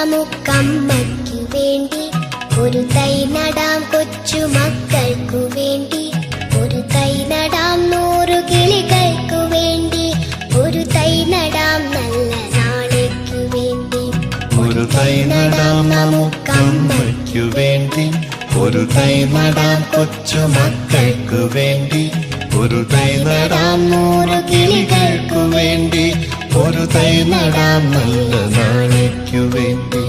നമുക്കമ്മയ്ക്കു വേണ്ടി, ഒരു തൈ നടാം കൊച്ചു മക്കൾക്കു വേണ്ടി, ഒരു തൈ നടാം 100 കിളികൾക്കു വേണ്ടി, ഒരു തൈ നടാം നല്ല നാളേക്കു വേണ്ടി. ഒരു തൈ നടാം നമുക്കമ്മയ്ക്കു വേണ്ടി, ഒരു തൈ നടാം കൊച്ചു മക്കൾക്കു വേണ്ടി, ഒരു തൈ നടാം 100 കിളികൾക്കു വേണ്ടി, ഒരു തൈ നടാം നല്ല നാളേക്കു വേണ്ടി.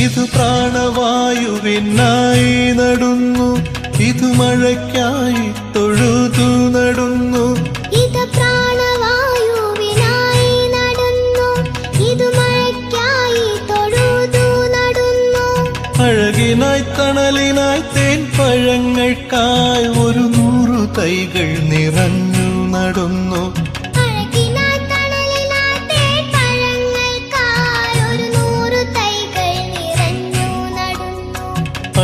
ഇത് പ്രാണവായുവിനായി നടുന്നു, ഇത് മഴയ്ക്കായി തൊഴുതു നടുന്നു. ഇത് പ്രാണവായുവിനായി നടുന്നു, ഇത് മഴയ്ക്കായി തൊഴുതു നടുന്നു. അഴകിനായി തണലിനായി തേൻ പഴങ്ങൾക്കായി 100 തൈകൾ നിറഞ്ഞു നടുന്നു. അഴകിനായി തണലിനായി തേൻ പഴങ്ങൾക്കായി 100 തൈകൾ നിറഞ്ഞു നടുന്നു.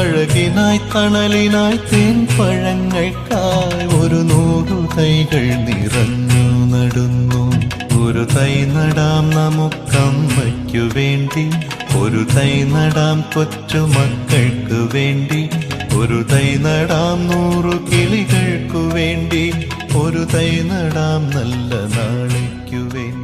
അഴകിനായി തണലിനായി തേൻ പഴങ്ങൾക്കായി 100 തൈകൾ നിറഞ്ഞു നടുന്നു. ഒരു തൈ നടാം നമുക്കമ്മയ്ക്കു വേണ്ടി, ഒരു തൈ നടാം കൊച്ചു മക്കൾക്കു വേണ്ടി, ഒരു തൈ നടാം 100 കിളികൾക്കു വേണ്ടി, ഒരു തൈ നടാം നല്ല നാളേക്കു വേണ്ടി.